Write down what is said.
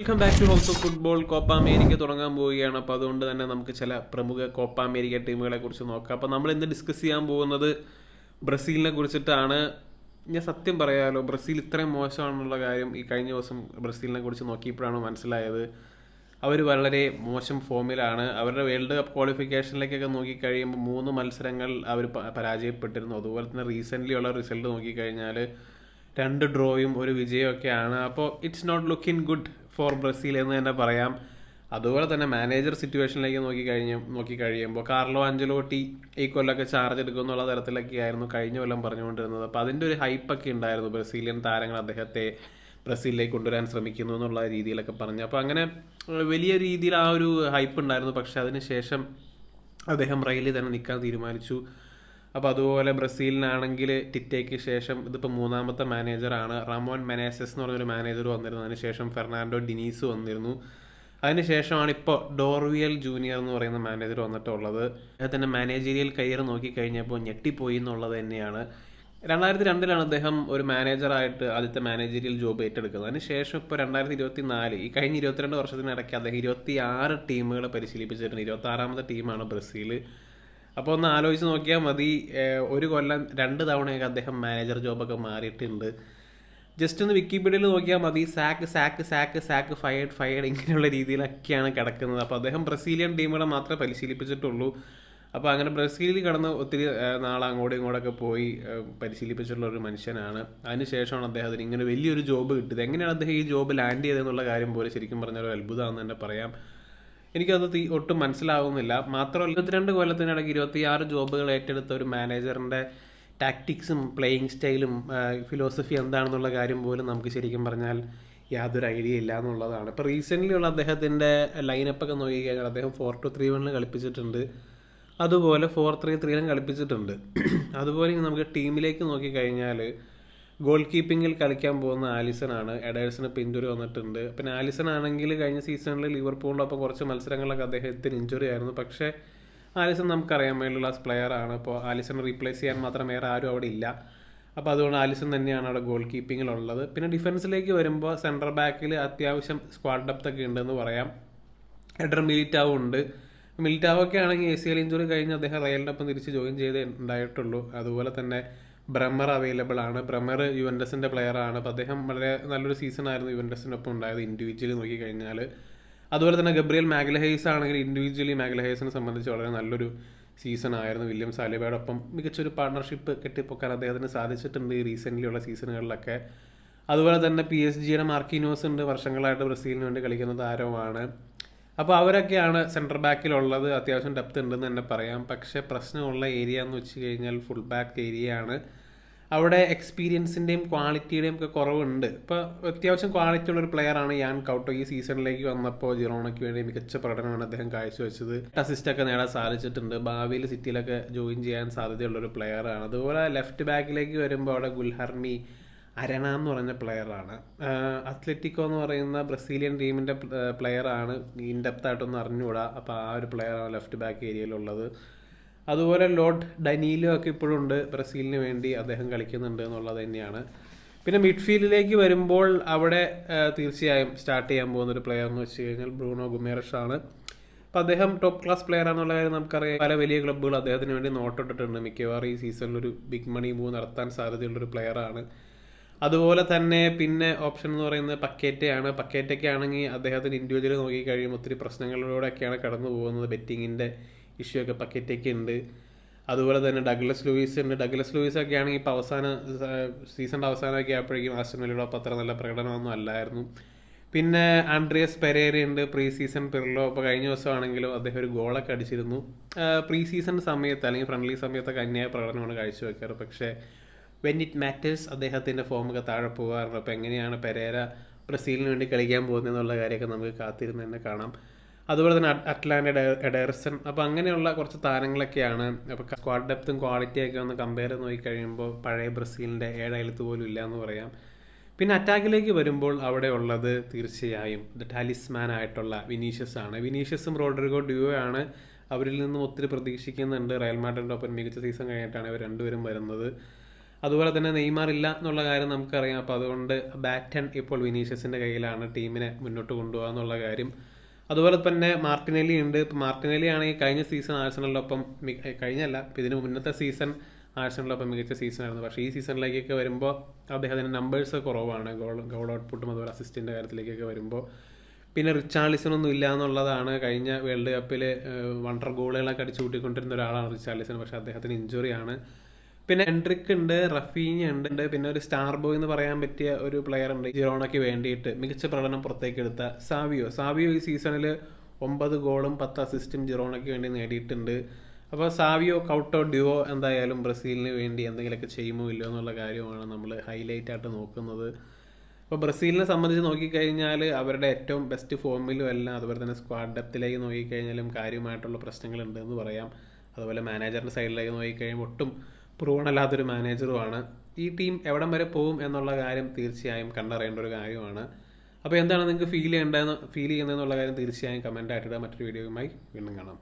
Welcome back to house of football. Copa America തുടങ്ങാൻ പോവുകയാണ്. അപ്പോൾ അതുകൊണ്ട് തന്നെ നമുക്ക് ചില പ്രമുഖ കോപ്പ അമേരിക്ക ടീമുകളെ കുറിച്ച് നോക്കാം. അപ്പോൾ നമ്മൾ ഇന്ന് ഡിസ്കസ് ചെയ്യാൻ പോകുന്നത് ബ്രസീലിനെ കുറിച്ചിട്ടാണ്. ഞാൻ സത്യം പറയാമല്ലോ, ബ്രസീൽ ഇത്രയും മോശമാണെന്നുള്ള കാര്യം ഈ കഴിഞ്ഞ ദിവസം ബ്രസീലിനെ കുറിച്ച് നോക്കിയപ്പോഴാണ് മനസ്സിലായത്. അവർ വളരെ മോശം ഫോമിലാണ്. അവരുടെ വേൾഡ് കപ്പ് ക്വാളിഫിക്കേഷനിലേക്കൊക്കെ നോക്കിക്കഴിയുമ്പോൾ 3 മത്സരങ്ങൾ അവർ പരാജയപ്പെട്ടിരുന്നു. അതുപോലെ തന്നെ റീസെൻ്റ്ലി ഉള്ള റിസൾട്ട് നോക്കിക്കഴിഞ്ഞാൽ 2 ഡ്രോയും 1 വിജയമൊക്കെയാണ്. അപ്പോൾ it's not looking good for Brazil എന്ന് തന്നെ പറയാം. അതുപോലെ തന്നെ മാനേജർ സിറ്റുവേഷനിലേക്ക് നോക്കിക്കഴിയുമ്പോൾ കാർലോ ആഞ്ചലോട്ടി ഈ കൊല്ലമൊക്കെ ചാർജ് എടുക്കുമെന്നുള്ള തരത്തിലൊക്കെ ആയിരുന്നു കഴിഞ്ഞ കൊല്ലം പറഞ്ഞുകൊണ്ടിരുന്നത്. അപ്പോൾ അതിൻ്റെ ഒരു ഹൈപ്പൊക്കെ ഉണ്ടായിരുന്നു. ബ്രസീലിയൻ താരങ്ങൾ അദ്ദേഹത്തെ ബ്രസീലിലേക്ക് കൊണ്ടുവരാൻ ശ്രമിക്കുന്നു എന്നുള്ള രീതിയിലൊക്കെ പറഞ്ഞു. അപ്പോൾ അങ്ങനെ വലിയ രീതിയിൽ ആ ഒരു ഹൈപ്പ് ഉണ്ടായിരുന്നു. പക്ഷെ അതിനുശേഷം അദ്ദേഹം റെയിലിൽ തന്നെ നിൽക്കാൻ തീരുമാനിച്ചു. അപ്പോൾ അതുപോലെ ബ്രസീലിനാണെങ്കിൽ ടിറ്റയ്ക്ക് ശേഷം ഇതിപ്പോൾ 3ാമത്തെ മാനേജറാണ്. റാമോൻ മെനേസസ് എന്ന് പറഞ്ഞൊരു മാനേജർ വന്നിരുന്നു. അതിനുശേഷം ഫെർണാൻഡോ ഡിനീസ് വന്നിരുന്നു. അതിനുശേഷമാണ് ഇപ്പോൾ ഡോർവിയൽ ജൂനിയർ എന്ന് പറയുന്ന മാനേജർ വന്നിട്ടുള്ളത്. അദ്ദേഹത്തിൻ്റെ മാനേജീരിയൽ കരിയർ നോക്കിക്കഴിഞ്ഞപ്പോൾ ഞെട്ടിപ്പോയി എന്നുള്ളത് തന്നെയാണ്. 2002 അദ്ദേഹം ഒരു മാനേജറായിട്ട് ആദ്യത്തെ മാനേജീരിയൽ ജോബ് ഏറ്റെടുക്കുന്നത്. അതിനുശേഷം ഇപ്പോൾ 2024 ഈ കഴിഞ്ഞ 22 വർഷത്തിനിടയ്ക്ക് അദ്ദേഹം 26 ടീമുകളെ പരിശീലിപ്പിച്ചിട്ടുണ്ട്. 26ാമത്തെ ടീമാണ് ബ്രസീൽ. അപ്പോൾ ഒന്ന് ആലോചിച്ച് നോക്കിയാൽ മതി. ഒരു കൊല്ലം 2 തവണയൊക്കെ അദ്ദേഹം മാനേജർ ജോബൊക്കെ മാറിയിട്ടുണ്ട്. ജസ്റ്റ് ഒന്ന് വിക്കിപീഡിയയിൽ നോക്കിയാൽ മതി. സാക്ക് ഫയർഡ് ഇങ്ങനെയുള്ള രീതിയിലൊക്കെയാണ് കിടക്കുന്നത്. അപ്പോൾ അദ്ദേഹം ബ്രസീലിയൻ ടീമുകളെ മാത്രമേ പരിശീലിപ്പിച്ചിട്ടുള്ളൂ. അപ്പോൾ അങ്ങനെ ബ്രസീലിൽ കടന്ന് ഒത്തിരി നാൾ അങ്ങോട്ടും ഇങ്ങോട്ടൊക്കെ പോയി പരിശീലിപ്പിച്ചിട്ടുള്ള ഒരു മനുഷ്യനാണ്. അതിനുശേഷമാണ് അദ്ദേഹത്തിന് ഇങ്ങനെ വലിയൊരു ജോബ് കിട്ടിയത്. എങ്ങനെയാണ് അദ്ദേഹം ഈ ജോബ് ലാൻഡ് ചെയ്തതെന്നുള്ള കാര്യം പോലെ ശരിക്കും പറഞ്ഞാൽ ഒരു അത്ഭുതമാണെന്ന് തന്നെ പറയാം. എനിക്കത് ഒട്ടും മനസ്സിലാവുന്നില്ല. മാത്രമല്ല 22 കൊല്ലത്തിനിടയ്ക്ക് 26 ജോബുകൾ ഏറ്റെടുത്ത ഒരു മാനേജറിൻ്റെ ടാക്ടിക്സും പ്ലേയിങ് സ്റ്റൈലും ഫിലോസഫി എന്താണെന്നുള്ള കാര്യം പോലും നമുക്ക് ശരിക്കും പറഞ്ഞാൽ യാതൊരു ഐഡിയ ഇല്ല എന്നുള്ളതാണ്. ഇപ്പോൾ റീസെൻ്റ്ലി ഉള്ള അദ്ദേഹത്തിൻ്റെ ലൈനപ്പൊക്കെ നോക്കിക്കഴിഞ്ഞാൽ അദ്ദേഹം 4-2-3-1 കളിപ്പിച്ചിട്ടുണ്ട്. അതുപോലെ 4-3-3 കളിപ്പിച്ചിട്ടുണ്ട്. അതുപോലെ നമുക്ക് ടീമിലേക്ക് നോക്കിക്കഴിഞ്ഞാൽ ഗോൾ കീപ്പിങ്ങിൽ കളിക്കാൻ പോകുന്ന ആലിസൺ ആണ്. എഡേഴ്സിന് ഇപ്പോൾ ഇഞ്ചുറി വന്നിട്ടുണ്ട്. പിന്നെ ആലിസൺ ആണെങ്കിൽ കഴിഞ്ഞ സീസണിൽ ലിവർപൂളിനൊപ്പം കുറച്ച് മത്സരങ്ങളൊക്കെ അദ്ദേഹത്തിന് ഇഞ്ചുറി ആയിരുന്നു. പക്ഷേ ആലിസൺ നമുക്കറിയാൻ വേണ്ടിയുള്ള പ്ലെയർ ആണ്. അപ്പോൾ ആലിസൺ റീപ്ലേസ് ചെയ്യാൻ മാത്രം വേറെ ആരും അവിടെ ഇല്ല. അപ്പോൾ അതുകൊണ്ട് ആലിസൺ തന്നെയാണ് അവിടെ ഗോൾ കീപ്പിങ്ങിലുള്ളത്. പിന്നെ ഡിഫൻസിലേക്ക് വരുമ്പോൾ സെൻട്രൽ ബാക്കിൽ അത്യാവശ്യം സ്ക്വാഡ് ഡെപ്ത് ഒക്കെ ഉണ്ടെന്ന് പറയാം. എഡർ മിലിറ്റാവും ഉണ്ട്. മിലിറ്റാവോ ഒക്കെ ആണെങ്കിൽ ACL ഇഞ്ചുറി കഴിഞ്ഞ് അദ്ദേഹം റയലിൻ്റെ ഒപ്പം തിരിച്ച് ജോയിൻ ചെയ്തേ ഉണ്ടായിട്ടുള്ളൂ. അതുപോലെ തന്നെ ബ്രമർ അവൈലബിൾ ആണ്. ബ്രമർ യുവൻറ്റസിൻ്റെ പ്ലെയറാണ്. അപ്പോൾ അദ്ദേഹം വളരെ നല്ലൊരു സീസൺ ആയിരുന്നു യുവൻറ്റസിനൊപ്പം ഉണ്ടായത് ഇൻഡിവിജ്വലി നോക്കിക്കഴിഞ്ഞാൽ. അതുപോലെ തന്നെ ഗബ്രിയൽ മാഗ്ലഹേസ് ആണെങ്കിൽ ഇൻഡിവിജ്വലി മാഗ്ലഹേസിനെ സംബന്ധിച്ച് വളരെ നല്ലൊരു സീസൺ ആയിരുന്നു. വില്യം സാലിബയോടൊപ്പം മികച്ചൊരു പാർട്ണർഷിപ്പ് കെട്ടിപ്പൊക്കാൻ അദ്ദേഹത്തിന് സാധിച്ചിട്ടുണ്ട് ഈ റീസെൻ്റ്ലി ഉള്ള സീസണുകളിലൊക്കെ. അതുപോലെ തന്നെ PSG മാർക്കിനോസ് ഉണ്ട്. വർഷങ്ങളായിട്ട് ബ്രസീലിന് വേണ്ടി കളിക്കുന്ന താരമാണ്. അപ്പോൾ അവരൊക്കെയാണ് സെൻറ്റർ ബാക്കിലുള്ളത്. അത്യാവശ്യം ഡെപ്ത് ഉണ്ടെന്ന് തന്നെ പറയാം. പക്ഷേ പ്രശ്നമുള്ള ഏരിയ എന്ന് വെച്ച് കഴിഞ്ഞാൽ ഫുൾ ബാക്ക് ഏരിയയാണ്. അവിടെ എക്സ്പീരിയൻസിൻ്റെയും ക്വാളിറ്റിയുടെയും ഒക്കെ കുറവുണ്ട്. ഇപ്പോൾ അത്യാവശ്യം ക്വാളിറ്റി ഉള്ളൊരു പ്ലെയറാണ് യാൻ കൗട്ടോ. ഈ സീസണിലേക്ക് വന്നപ്പോൾ ജിറോണയ്ക്ക് വേണ്ടി മികച്ച പ്രകടനമാണ് അദ്ദേഹം കാഴ്ചവെച്ചത്. അസിസ്റ്റൊക്കെ നേടാൻ സാധിച്ചിട്ടുണ്ട്. ഭാവിയിൽ സിറ്റിയിലൊക്കെ ജോയിൻ ചെയ്യാൻ സാധ്യതയുള്ളൊരു പ്ലെയറാണ്. അതുപോലെ ലെഫ്റ്റ് ബാക്കിലേക്ക് വരുമ്പോൾ അവിടെ ഗുൽഹർമി അരണ എന്ന് പറഞ്ഞ പ്ലെയറാണ്. അത്ലറ്റിക്കോ എന്ന് പറയുന്ന ബ്രസീലിയൻ ടീമിൻ്റെ പ്ലെയറാണ്. ഇൻഡെപ്തായിട്ടൊന്നും അറിഞ്ഞുകൂടാ. അപ്പോൾ ആ ഒരു പ്ലെയറാണ് ലെഫ്റ്റ് ബാക്ക് ഏരിയയിലുള്ളത്. അതുപോലെ ലോഡ് ഡനീലോ ഒക്കെ ഇപ്പോഴും ഉണ്ട് ബ്രസീലിന് വേണ്ടി. അദ്ദേഹം കളിക്കുന്നുണ്ട് എന്നുള്ളത് തന്നെയാണ്. പിന്നെ മിഡ്ഫീൽഡിലേക്ക് വരുമ്പോൾ അവിടെ തീർച്ചയായും സ്റ്റാർട്ട് ചെയ്യാൻ പോകുന്നൊരു പ്ലെയർ എന്ന് വെച്ച് കഴിഞ്ഞാൽ ബ്രൂണോ ഗുമേറസ് ആണ്. അപ്പോൾ അദ്ദേഹം ടോപ്പ് ക്ലാസ് പ്ലെയർ ആണെന്നുള്ള കാര്യം നമുക്കറിയാം. പല വലിയ ക്ലബ്ബുകൾ അദ്ദേഹത്തിന് വേണ്ടി നോട്ടിട്ടിട്ടുണ്ട്. മിക്കവാറും ഈ സീസണിലൊരു ബിഗ് മണി മൂവ് നടത്താൻ സാധ്യതയുള്ളൊരു പ്ലെയറാണ്. അതുപോലെ തന്നെ പിന്നെ ഓപ്ഷൻ എന്ന് പറയുന്നത് പക്കേറ്റയാണ്. പക്കേറ്റയ്ക്ക് ആണെങ്കിൽ അദ്ദേഹത്തിന് ഇൻഡിവിജ്വലി നോക്കിക്കഴിയുമ്പോൾ ഒത്തിരി പ്രശ്നങ്ങളിലൂടെയൊക്കെയാണ് കടന്നു പോകുന്നത്. ബെറ്റിങ്ങിൻ്റെ ഇഷ്യൂ ഒക്കെ പക്കേറ്റയ്ക്ക് ഉണ്ട്. അതുപോലെ തന്നെ ഡഗ്ലസ് ലൂയിസ് ഉണ്ട്. ഡഗ്ലസ് ലൂയിസ് ഒക്കെ ആണെങ്കിൽ ഇപ്പോൾ സീസണിൻ്റെ അവസാനമൊക്കെ ആയപ്പോഴേക്കും ആസ്റ്റൺ വില്ലയോടൊപ്പം അത്ര നല്ല പ്രകടനമൊന്നും അല്ലായിരുന്നു. പിന്നെ ആൻഡ്രിയസ് പെരേര ഉണ്ട്. Pre season Pirlo. ഇപ്പോൾ കഴിഞ്ഞ ദിവസമാണെങ്കിലും അദ്ദേഹം ഒരു ഗോളൊക്കെ അടിച്ചിരുന്നു. പ്രീ സീസൺ സമയത്ത് അല്ലെങ്കിൽ ഫ്രണ്ട്ലി സമയത്തൊക്കെ അന്യായ പ്രകടനമാണ് കാഴ്ചവെക്കാറ്. പക്ഷേ വെൻ ഇറ്റ് മാറ്റേഴ്സ് അദ്ദേഹത്തിൻ്റെ ഫോമൊക്കെ താഴെ പോകാറുണ്ട്. അപ്പോൾ എങ്ങനെയാണ് പെരേര ബ്രസീലിന് വേണ്ടി കളിക്കാൻ പോകുന്നതെന്നുള്ള കാര്യമൊക്കെ നമുക്ക് കാത്തിരുന്ന് തന്നെ കാണാം. അതുപോലെ തന്നെ അറ്റ്ലാന്റ എഡേഴ്സൺ. അപ്പോൾ അങ്ങനെയുള്ള കുറച്ച് താരങ്ങളൊക്കെയാണ്. അപ്പോൾ സ്ക്വാഡ് ഡെപ്തും ക്വാളിറ്റിയൊക്കെ ഒന്ന് കമ്പയർ ചെയ്ത് നോക്കിക്കഴിയുമ്പോൾ പഴയ ബ്രസീലിൻ്റെ 7 അയലത്ത് പോലും ഇല്ല എന്ന് പറയാം. പിന്നെ അറ്റാക്കിലേക്ക് വരുമ്പോൾ അവിടെ ഉള്ളത് തീർച്ചയായും ടാലിസ്മാൻ ആയിട്ടുള്ള വിനീഷ്യസ് ആണ്. വിനീഷ്യസും റോഡ്രിഗോ ഡ്യൂയോ ആണ്. അവരിൽ നിന്നും ഒത്തിരി പ്രതീക്ഷിക്കുന്നുണ്ട്. റയൽ മാഡ്രിഡിൻ്റെ ഒപ്പം മികച്ച സീസൺ കഴിഞ്ഞിട്ടാണ് ഇവർ രണ്ടുപേരും വരുന്നത്. അതുപോലെ തന്നെ നെയ്മാർ ഇല്ല എന്നുള്ള കാര്യം നമുക്കറിയാം. അപ്പോൾ അതുകൊണ്ട് ബാറ്റൺ ഇപ്പോൾ വിനീഷ്യസിൻ്റെ കയ്യിലാണ് ടീമിനെ മുന്നോട്ട് കൊണ്ടുപോകുക എന്നുള്ള കാര്യം. അതുപോലെ തന്നെ മാർട്ടിനെല്ലി ഉണ്ട്. ഇപ്പോൾ മാർട്ടിനെല്ലി ആണെങ്കിൽ കഴിഞ്ഞ സീസൺ ആഴ്സണലിനൊപ്പം കഴിഞ്ഞല്ല, ഇപ്പോൾ ഇതിന് മുന്നത്തെ സീസൺ ആഴ്സണലിനൊപ്പം മികച്ച സീസണായിരുന്നു. പക്ഷേ ഈ സീസണിലേക്കൊക്കെ വരുമ്പോൾ അദ്ദേഹത്തിൻ്റെ നമ്പേഴ്സ് കുറവാണ്, ഗോൾ ഔട്ട്പുട്ടും അതുപോലെ അസിസ്റ്റിൻ്റെ കാര്യത്തിലേക്കൊക്കെ വരുമ്പോൾ. പിന്നെ റിച്ചാർലിസണൊന്നും ഇല്ല എന്നുള്ളതാണ്. കഴിഞ്ഞ വേൾഡ് കപ്പിൽ വണ്ടർ ഗോളുകളൊക്കെ അടിച്ചു കൂട്ടിക്കൊണ്ടിരുന്ന ഒരാളാണ് റിച്ചാർലിസൺ. പക്ഷേ അദ്ദേഹത്തിന് ഇഞ്ചുറിയാണ്. പിന്നെ എൻട്രിക് ഉണ്ട്, റഫീഞ്ഞ ഉണ്ട്, പിന്നെ ഒരു സ്റ്റാർ ബോയ് എന്ന് പറയാൻ പറ്റിയ ഒരു പ്ലെയർ ഉണ്ട് ജിറോണയ്ക്ക് വേണ്ടിയിട്ട് മികച്ച പ്രകടനം പുറത്തേക്ക് എടുത്ത സാവിയോ ഈ സീസണിൽ 9 ഗോളും 10 അസിസ്റ്റും ജിറോണയ്ക്ക് വേണ്ടി നേടിയിട്ടുണ്ട്. അപ്പോൾ സാവിയോ കൗട്ടോ ഡ്യുവോ എന്തായാലും ബ്രസീലിന് വേണ്ടി എന്തെങ്കിലുമൊക്കെ ചെയ്യുമോ ഇല്ലയോ എന്നുള്ള കാര്യമാണ് നമ്മൾ ഹൈലൈറ്റ് ആയിട്ട് നോക്കുന്നത്. അപ്പോൾ ബ്രസീലിനെ സംബന്ധിച്ച് നോക്കിക്കഴിഞ്ഞാൽ അവരുടെ ഏറ്റവും ബെസ്റ്റ് ഫോമിലും എല്ലാം, അതുപോലെ തന്നെ സ്ക്വാഡ് ഡെപ്തിലേക്ക് നോക്കിക്കഴിഞ്ഞാലും കാര്യമായിട്ടുള്ള പ്രശ്നങ്ങളുണ്ട് എന്ന് പറയാം. അതുപോലെ മാനേജറിൻ്റെ സൈഡിലേക്ക് നോക്കിക്കഴിയുമ്പോൾ ഒട്ടും പ്രൂവൺ അല്ലാത്തൊരു മാനേജറുമാണ്. ഈ ടീം എവിടം വരെ പോകും എന്നുള്ള കാര്യം തീർച്ചയായും കണ്ടറിയേണ്ട ഒരു കാര്യമാണ്. അപ്പോൾ എന്താണ് നിങ്ങൾക്ക് ഫീൽ ചെയ്യുന്നതെന്നുള്ള കാര്യം തീർച്ചയായും കമൻ്റ് ആയിട്ടിടുക. മറ്റൊരു വീഡിയോയുമായി വീണ്ടും കാണാം.